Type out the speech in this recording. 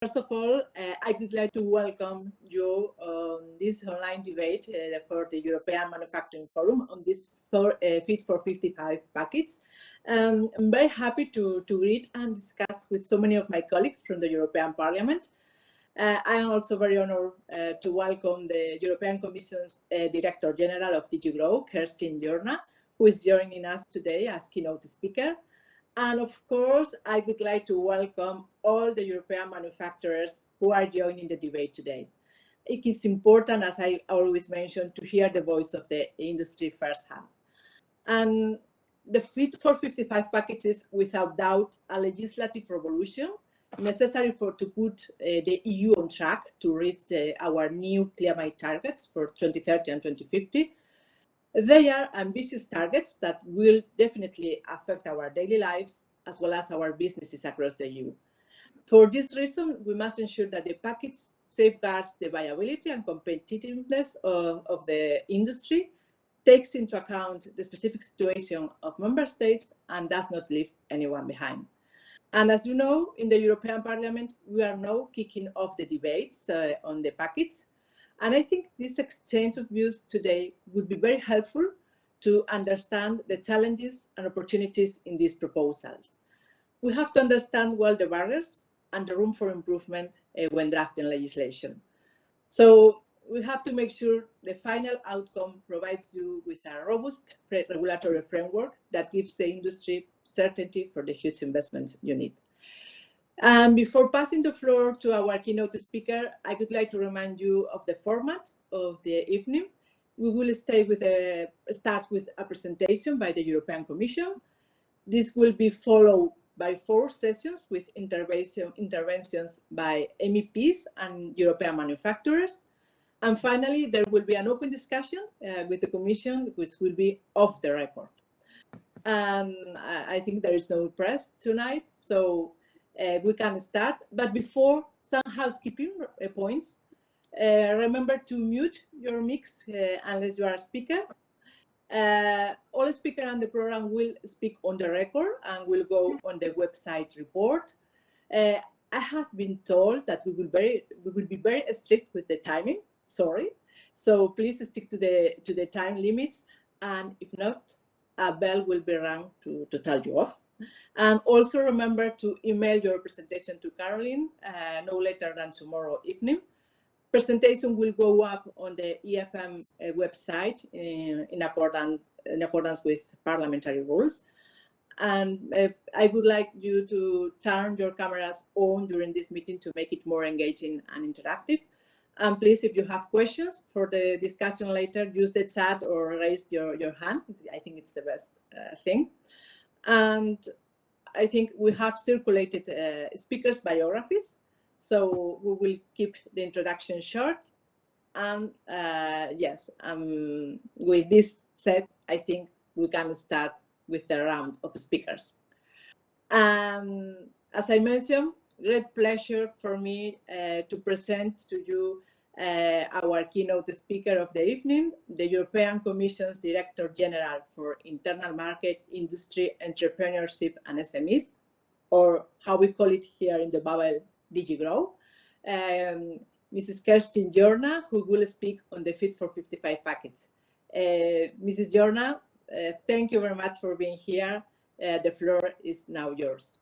First of all, I would like to welcome you on this online debate for the European Manufacturing Forum on this Fit for 55 package. I'm very happy to read and discuss with so many of my colleagues from the European Parliament. I am also very honored to welcome the European Commission's Director General of DG GROW, Kerstin Jorna, who is joining us today as keynote speaker. And of course, I would like to welcome all the European manufacturers who are joining the debate today. It is important, as I always mention, to hear the voice of the industry firsthand. And the Fit for 55 package is without doubt a legislative revolution necessary to put the EU on track to reach our new climate targets for 2030 and 2050. They are ambitious targets that will definitely affect our daily lives as well as our businesses across the EU. For this reason, we must ensure that the package safeguards the viability and competitiveness of the industry, takes into account the specific situation of member states, and does not leave anyone behind. And as you know, in the European Parliament, we are now kicking off the debates on the package. And I think this exchange of views today would be very helpful to understand the challenges and opportunities in these proposals. We have to understand well the barriers and the room for improvement when drafting legislation. So we have to make sure the final outcome provides you with a robust regulatory framework that gives the industry certainty for the huge investments you need. And before passing the floor to our keynote speaker, I would like to remind you of the format of the evening. We will start with a presentation by the European Commission. This will be followed by 4 sessions with interventions by MEPs and European manufacturers. And finally, there will be an open discussion with the Commission, which will be off the record. And I think there is no press tonight, so we can start. But before, some housekeeping points. Remember to mute your mics unless you are a speaker. All speakers on the program will speak on the record and will go on the website report. I have been told that we will be very strict with the timing. Sorry, so please stick to the time limits, and if not, a bell will be rung to tell you off. And also remember to email your presentation to Caroline no later than tomorrow evening. Presentation will go up on the EFM website in accordance with parliamentary rules. And I would like you to turn your cameras on during this meeting to make it more engaging and interactive. And please, if you have questions for the discussion later, use the chat or raise your hand. I think it's the best thing. And I think we have circulated speakers' biographies, so we will keep the introduction short. And yes, with this said, I think we can start with the round of speakers. As I mentioned, great pleasure for me to present to you our keynote speaker of the evening, the European Commission's Director General for Internal Market, Industry, Entrepreneurship and SMEs, or how we call it here in the bubble, DG GROW, Mrs. Kerstin Jorna, who will speak on the Fit for 55 package. Mrs. Jorna, thank you very much for being here. The floor is now yours.